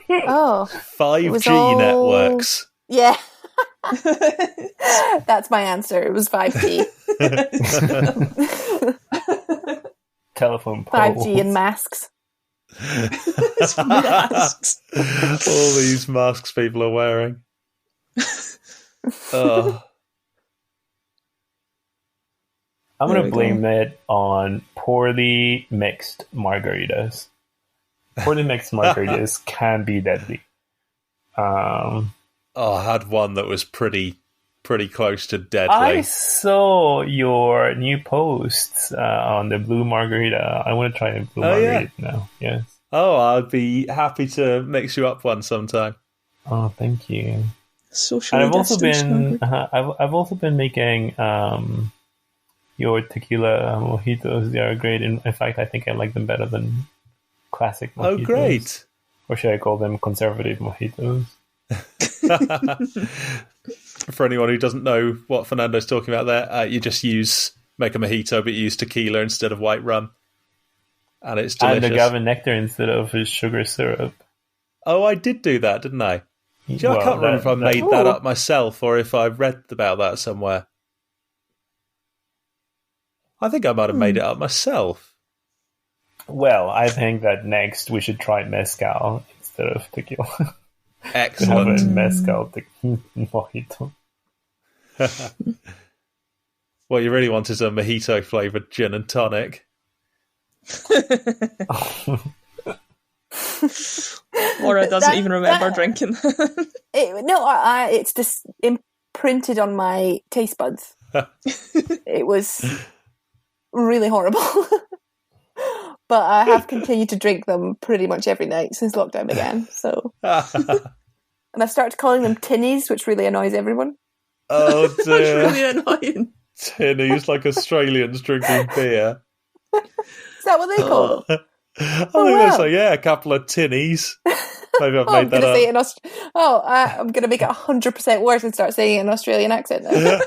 Oh. 5G networks. Yeah. That's my answer. It was 5G. Telephone poles. 5G and masks. Masks. All these masks people are wearing. Oh. I'm going to blame it on poorly mixed margaritas. Poorly mixed margaritas can be deadly. I had one that was pretty close to deadly. I saw your new posts on the blue margarita. I want to try a blue margarita now. Yes. Oh, I'd be happy to mix you up one sometime. Oh, thank you. Social. And I've also been making your tequila mojitos. They are great. In fact, I think I like them better than classic mojitos. Oh, great. Or should I call them conservative mojitos? For anyone who doesn't know what Fernando's talking about there, you just make a mojito, but you use tequila instead of white rum. And it's delicious. And agave nectar instead of sugar syrup. Oh, I did do that, didn't I? I can't remember if I made that up myself or if I read about that somewhere. I think I might have made it up myself. Well, I think that next we should try mezcal instead of tequila. Excellent. Have a mezcal mojito. What you really want is a mojito-flavoured gin and tonic. Laura doesn't even remember drinking. It's just imprinted on my taste buds. It was really horrible. But I have continued to drink them pretty much every night since lockdown began. So, and I've started calling them tinnies, which really annoys everyone. Oh dear, it's really annoying. Tinnies, like Australians drinking beer. Is that what they call them? I think they say, a couple of tinnies. Maybe I've made that up. I'm going to make it 100% worse and start saying it in an Australian accent now.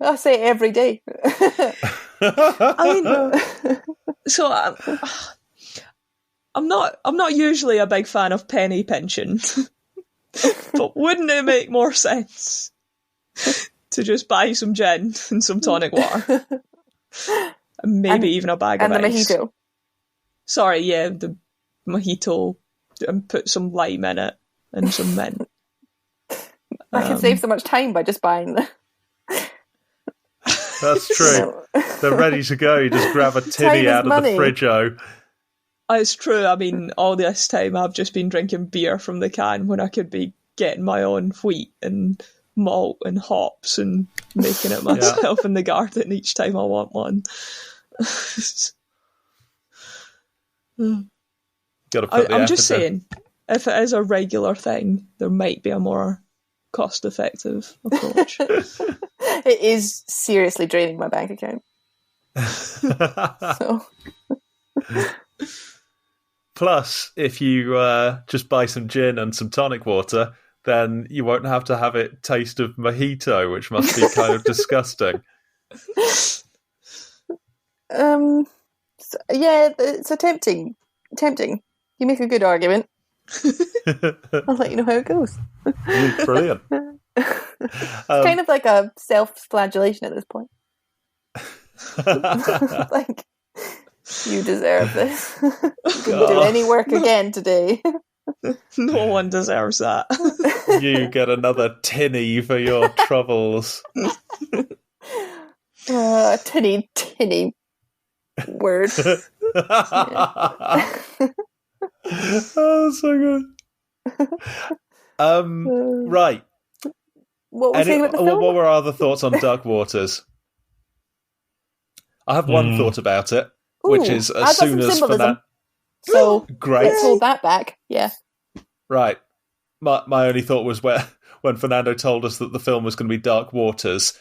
I say it every day. I'm not usually a big fan of penny pinching, but wouldn't it make more sense to just buy some gin and some tonic water, and maybe even a bag of ice? And the mojito. Sorry, yeah, the mojito, and put some lime in it and some mint. I can save so much time by just buying them. That's true. They're ready to go. You just grab a tinny out of the fridge. It's true. I mean, all this time I've just been drinking beer from the can when I could be getting my own wheat and malt and hops and making it myself in the garden each time I want one. I'm just saying, if it is a regular thing, there might be a more cost-effective approach. It is seriously draining my bank account. So. Plus, if you just buy some gin and some tonic water, then you won't have to have it taste of mojito, which must be kind of disgusting. So tempting. Tempting. You make a good argument. I'll let you know how it goes. Brilliant. It's kind of like a self-flagellation at this point. Like, you deserve this. You didn't do any work again today. No one deserves that. You get another tinny for your troubles. Tinny word. Oh, so good. Right. What was saying about the film? What were our other thoughts on Dark Waters? I have one thought about it, which is as soon as Fernando... So great. Let's hold that back. Yeah. Right. My only thought was when Fernando told us that the film was going to be Dark Waters,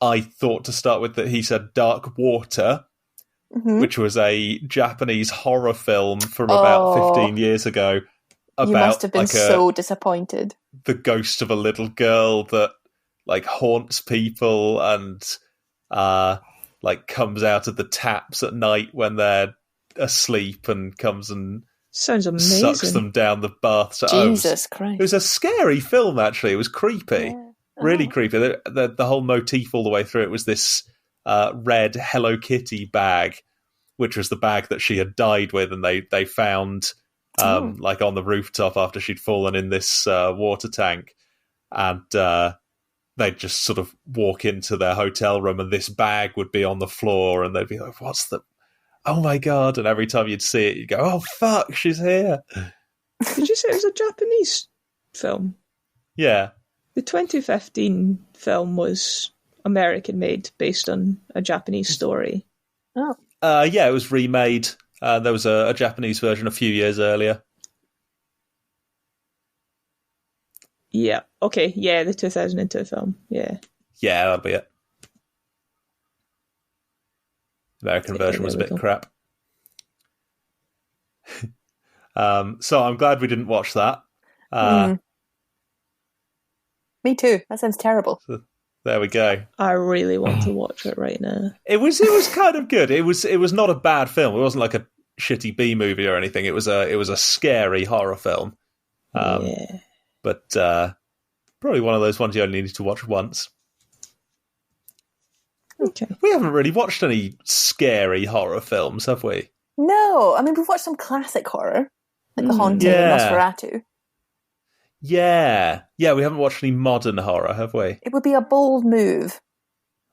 I thought to start with that he said Dark Water, which was a Japanese horror film from about 15 years ago. About, you must have been so disappointed. The ghost of a little girl that haunts people and comes out of the taps at night when they're asleep and comes and sounds amazing. Sucks them down the bath. Jesus Christ. It was a scary film, actually. It was creepy. Yeah. Really creepy. The whole motif all the way through it was this red Hello Kitty bag, which was the bag that she had died with, and they found on the rooftop after she'd fallen in this water tank. And they'd just sort of walk into their hotel room and this bag would be on the floor and they'd be like, what's the... Oh my God. And every time you'd see it, you'd go, oh fuck, she's here. Did you say it was a Japanese film? Yeah. The 2015 film was American made based on a Japanese story. Oh. Yeah, it was remade. There was a Japanese version a few years earlier. Yeah. Okay. Yeah, the 2002 film. Yeah. Yeah, that'll be it. American version was a bit crap. So I'm glad we didn't watch that. Me too. That sounds terrible. So there we go. I really want to watch it right now. It was kind of good. It was not a bad film. It wasn't like a shitty B movie or anything. It was a scary horror film. Yeah. But probably one of those ones you only needed to watch once. Okay. We haven't really watched any scary horror films, have we? No. I mean, we've watched some classic horror, like The Haunting and Nosferatu. Yeah. Yeah, we haven't watched any modern horror, have we? It would be a bold move.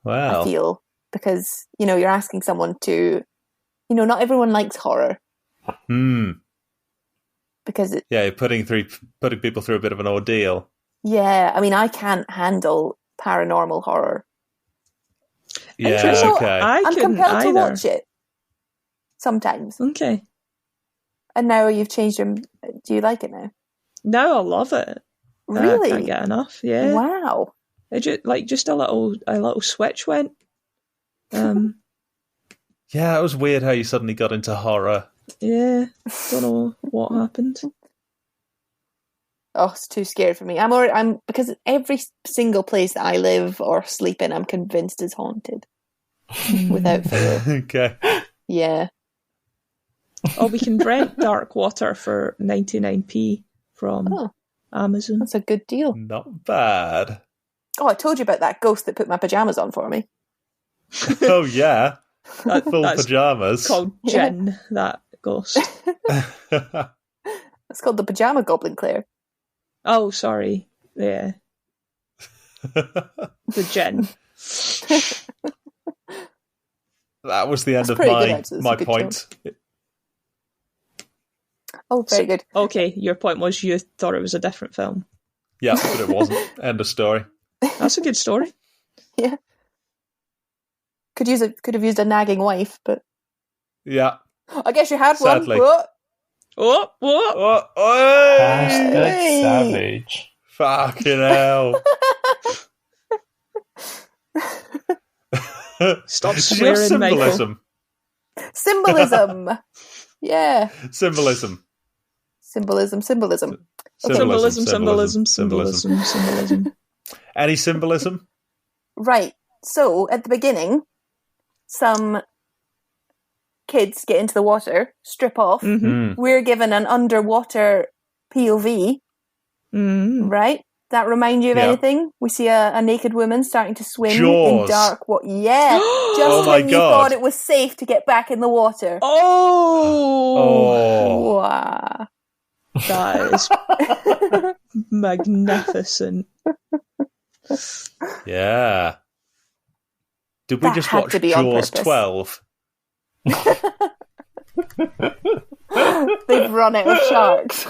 Wow. I feel. Because, you're asking someone to... not everyone likes horror. Because you're putting people through a bit of an ordeal. Yeah, I mean, I can't handle paranormal horror. Yeah, okay. I'm compelled to watch it sometimes. Okay. And now you've changed your... Do you like it now? No, I love it. Really? I can't get enough. Yeah. Wow. It just a little switch went. Yeah, it was weird how you suddenly got into horror. Yeah, don't know what happened. Oh, it's too scary for me. Because every single place that I live or sleep in, I'm convinced is haunted. Without fail. Okay. Yeah. Oh, we can rent Dark Water for 99p from Amazon. That's a good deal. Not bad. Oh, I told you about that ghost that put my pajamas on for me. Oh, yeah. Full pajamas. Called Jen, that ghost. It's called the Pajama Goblin, Claire. Oh, sorry. Yeah. The Jen. That was the end of my point. Oh, very good. Okay, your point was you thought it was a different film. Yeah, but it wasn't. End of story. That's a good story. Yeah. Could have used a nagging wife, but Yeah. I guess you had Sadly. one. Oh, Oh, Hashtag savage. fucking hell. stop It's your swearing, Michael. symbolism. Symbolism. Yeah. Symbolism. Symbolism. Symbolism. Any symbolism? Right. So at the beginning, some kids get into the water, strip off. Mm-hmm. We're given an underwater POV. Mm-hmm. Right? That remind you of anything? We see a naked woman starting to swim Jaws. in dark water. Yeah. Just my when you God. thought it was safe to get back in the water. Oh, Wow. that is magnificent. Yeah. Did we That just had watch to be on Jaws purpose. 12? They've run out of sharks.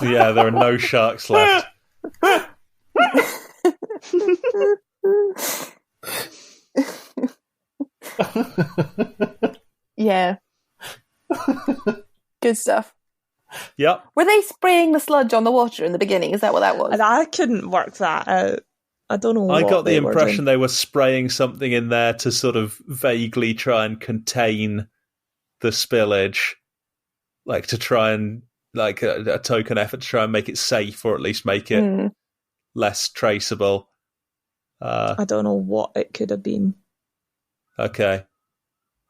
Yeah, there are no sharks left. Yeah. Good stuff. Yep. Were they spraying the sludge on the water in the beginning? Is that what that was? And I couldn't work that out. I don't know I what got the they were impression doing. they were spraying something in there to sort of vaguely try and contain the spillage, like to try and, like a token effort to try and make it safe, or at least make it less traceable. I don't know what it could have been. Okay.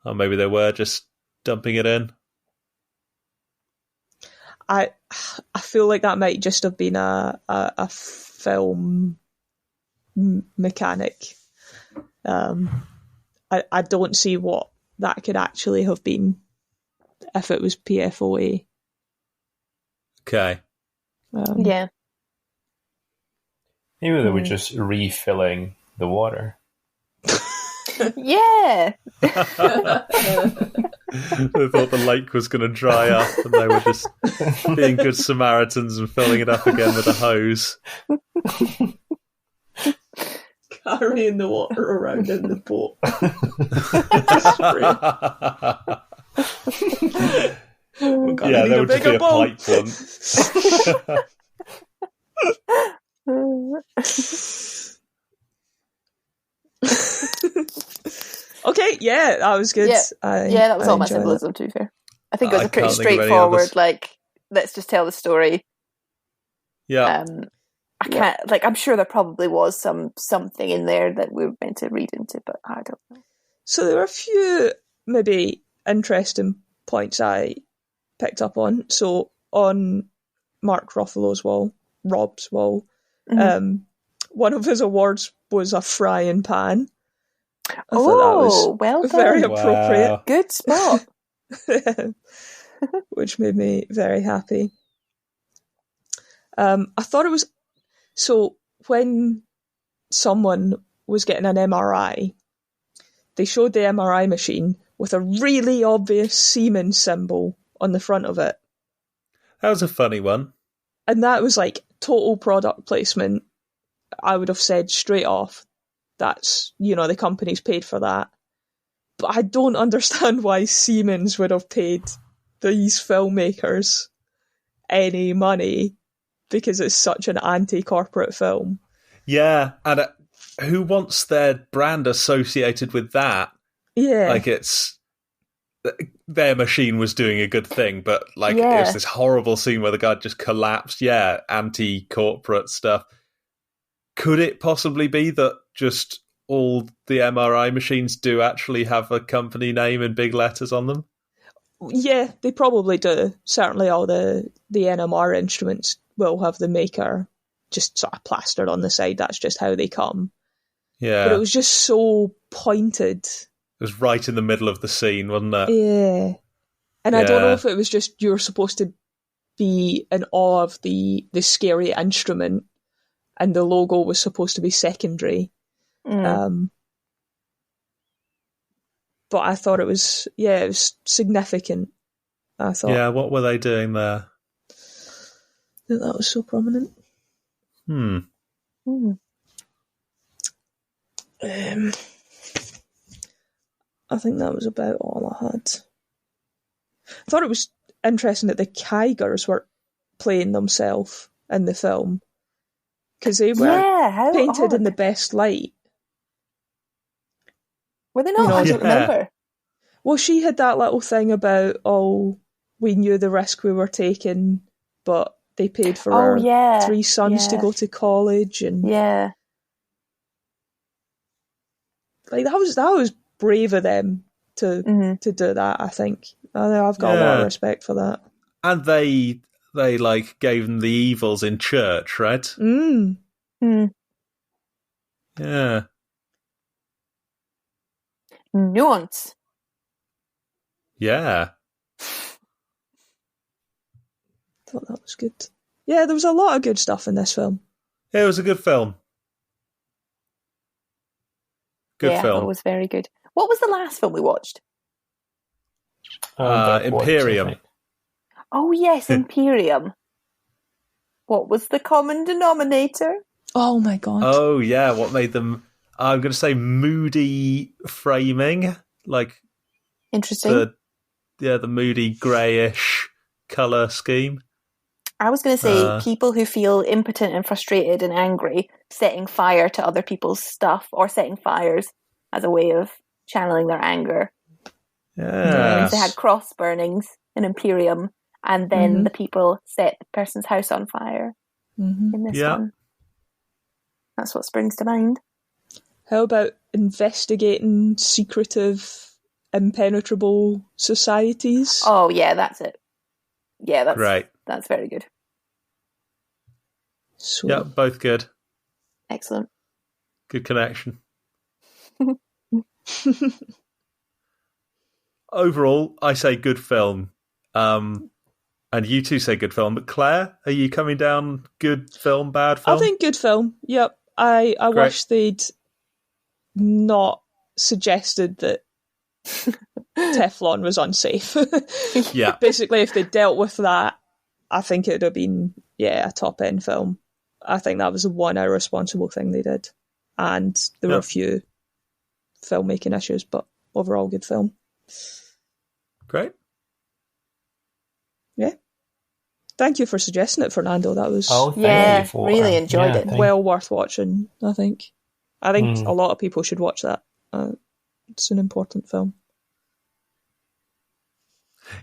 Or maybe they were just dumping it in. I feel like that might just have been a film mechanic. I don't see what that could actually have been if it was PFOA. Okay. Yeah. Maybe they were just refilling the water. Yeah. They thought the lake was going to dry up and they were just being good Samaritans and filling it up again with a hose. Carrying the water around in the boat. Yeah, there would just be a pipe one. Okay, yeah, that was good. Yeah, that was I all my enjoyed symbolism, to be fair. I think it was a pretty can't think of any straightforward, others. like, let's just tell the story. Yeah. I can't, like, I'm sure there probably was something in there that we were meant to read into, but I don't know. So there were a few maybe interesting points I picked up on. So on Mark Ruffalo's wall, Rob's wall, one of his awards was a frying pan. I thought that was well done. very appropriate. Wow. Good spot. Which made me very happy. I thought it was... So when someone was getting an MRI, they showed the MRI machine with a really obvious Siemens symbol on the front of it. That was a funny one. And that was like total product placement. I would have said straight off, that's, the company's paid for that. But I don't understand why Siemens would have paid these filmmakers any money, because it's such an anti-corporate film. Yeah, and who wants their brand associated with that? Yeah. Like, it's... Their machine was doing a good thing, but, like, it was this horrible scene where the guy just collapsed. Yeah, anti-corporate stuff. Could it possibly be that just all the MRI machines do actually have a company name in big letters on them? Yeah, they probably do. Certainly all the NMR instruments will have the maker just sort of plastered on the side. That's just how they come. Yeah. But it was just so pointed. It was right in the middle of the scene, wasn't it? Yeah. And I don't know if it was just you're supposed to be in awe of the scary instrument and the logo was supposed to be secondary. But I thought it was significant. I thought. Yeah, what were they doing there? that was so prominent. I think that was about all I had. I thought it was interesting that the Keigers were playing themselves in the film, because they were painted in the best light. Were they not? I don't remember. Well, she had that little thing about, we knew the risk we were taking, but they paid for our 3 sons to go to college, and like that was brave of them to do that. I think I've got a lot of respect for that. And they like gave them the evils in church, right? Yeah. Nuance. Yeah. Thought that was good. Yeah, there was a lot of good stuff in this film. It was a good film. Good film. It was very good. What was the last film we watched? Imperium. Oh yes, Imperium. What was the common denominator? Oh my god. Oh yeah, what made them... I'm going to say moody framing. Like... Interesting. The moody greyish colour scheme. I was going to say people who feel impotent and frustrated and angry, setting fire to other people's stuff, or setting fires as a way of channeling their anger. Yeah. They had cross burnings in Imperium, and then the people set the person's house on fire in this one. That's what springs to mind. How about investigating secretive, impenetrable societies? Oh yeah, that's it. Yeah, that's right. That's very good. So, yeah, both good. Excellent. Good connection. Overall, I say good film. And you two say good film. But Claire, are you coming down good film, bad film? I think good film. Yep. I wish they'd not suggested that Teflon was unsafe. Yeah. Basically, if they dealt with that, I think it would have been, a top-end film. I think that was the one irresponsible thing they did. And there were a few filmmaking issues, but overall good film. Great. Yeah. Thank you for suggesting it, Fernando. That was really enjoyed it. Well worth watching, I think. I think a lot of people should watch that. It's an important film.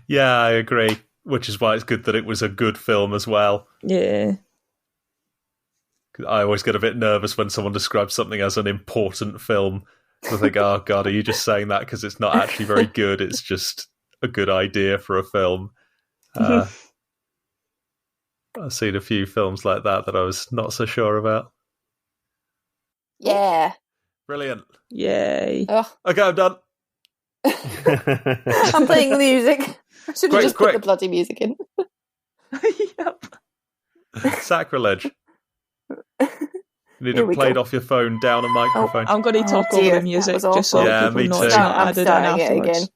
Yeah, I agree. Which is why it's good that it was a good film as well. Yeah. I always get a bit nervous when someone describes something as an important film. I think, oh God, are you just saying that because it's not actually very good? It's just a good idea for a film. I've seen a few films like that I was not so sure about. Yeah. Brilliant. Yay. Oh. Okay, I'm done. I'm playing the music. I should have just put the bloody music in. Yep. Sacrilege. You need to play it off your phone down a microphone. I'm going to talk over the music just so people know it's not added in afterwards.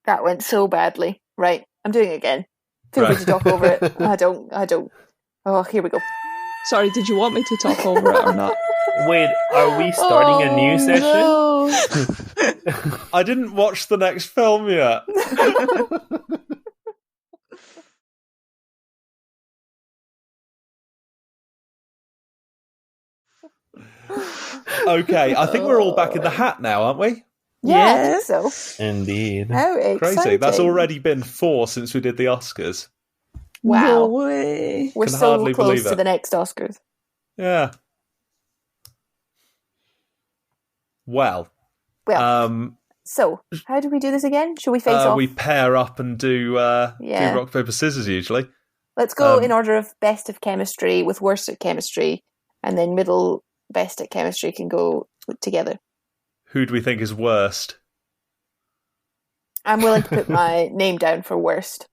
That went so badly. Right, I'm doing it again. Feel free to talk over it. I don't. Oh, here we go. Sorry, did you want me to talk over it or not? Wait, are we starting a new session? No. I didn't watch the next film yet. Okay, I think we're all back in the hat now, aren't we? Yeah, I think so. Indeed. How exciting. Crazy. That's already been 4 since we did the Oscars. Wow. No way. We're so close to the next Oscars. Yeah. Well. So, how do we do this again? Should we face off? We pair up and do rock, paper, scissors usually. Let's go in order of best of chemistry with worst at chemistry, and then middle best at chemistry can go together. Who do we think is worst? I'm willing to put my name down for worst.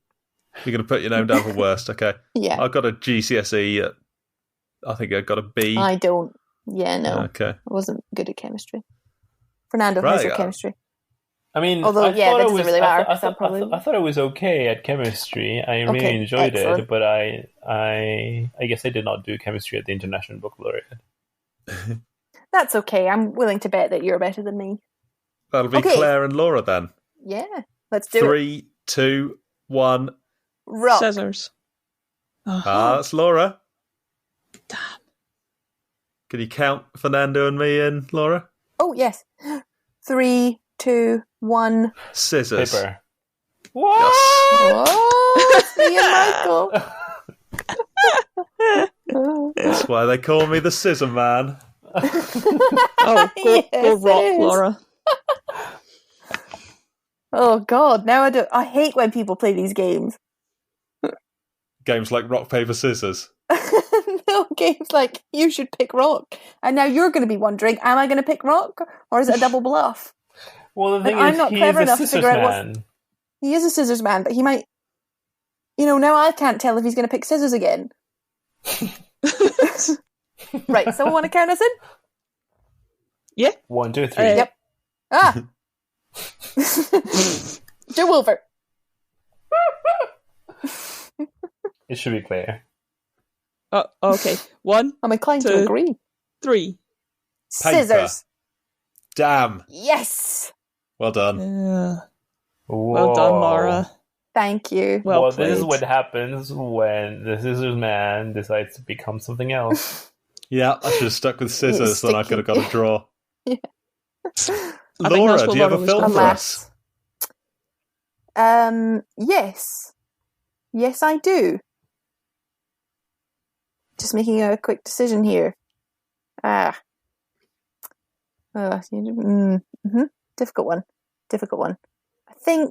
You're going to put your name down for worst, okay. Yeah. I got a GCSE, I think I got a B. I don't. Yeah, no. Okay. I wasn't good at chemistry. Fernando, right, how's your chemistry? I mean, Although, I yeah, thought that it doesn't was. really matter, I 'cause I'm probably- thought it was okay at chemistry. I really Okay, enjoyed excellent. it, but I guess I did not do chemistry at the International Book Laureate. That's okay. I'm willing to bet that you're better than me. That'll be Okay. Claire and Laura then. Yeah, let's do it. 3, 2, 1. Rock. Scissors. That's Laura. Damn. Can you count Fernando and me in, Laura? Oh, yes. 3, 2, 1. Scissors. Paper. What? Oh, it's me and Michael. That's why they call me the Scissor Man. Oh, go Yes, rock, it is. Laura. Oh God! Now I hate when people play these games. Games like Rock, Paper, Scissors. No, games like you should pick rock, and now you're going to be wondering: am I going to pick rock, or is it a double bluff? Well, the thing I'm is, not he clever is a enough to scissors figure out man. He is a scissors man, but he might. Now I can't tell if he's going to pick scissors again. Right, someone want to count us in? Yeah. 1, 2, 3. Yep. Ah. Joe Wolver. It should be clear. Okay. 1, I'm inclined to 2, agree. 3. Paper. Scissors. Damn. Yes. Well done. Well done, Laura. Thank you. Well This is played. what happens when the scissors man decides to become something else. Yeah, I should have stuck with scissors, then I could have got a draw. Yeah. I think Laura, that's what do you have Laura a was film going for for. us? Yes. Yes, I do. Just making a quick decision here. Difficult one. I think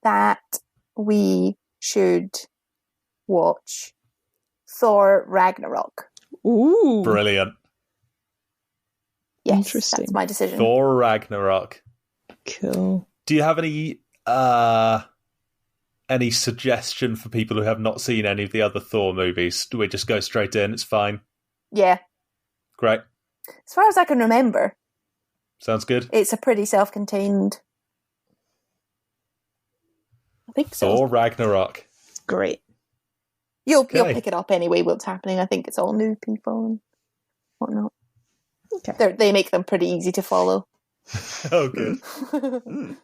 that we should watch Thor Ragnarok. Ooh. Brilliant. Yes, Interesting. that's my decision. Thor Ragnarok. Cool. Do you have any suggestion for people who have not seen any of the other Thor movies? Do we just go straight in? It's fine. Yeah. Great. As far as I can remember, Sounds good. it's a pretty self-contained. I think so. Thor Ragnarok. Great. You'll Okay. pick it up anyway. What's happening? I think it's all new people and whatnot. Okay. They make them pretty easy to follow. Oh, good.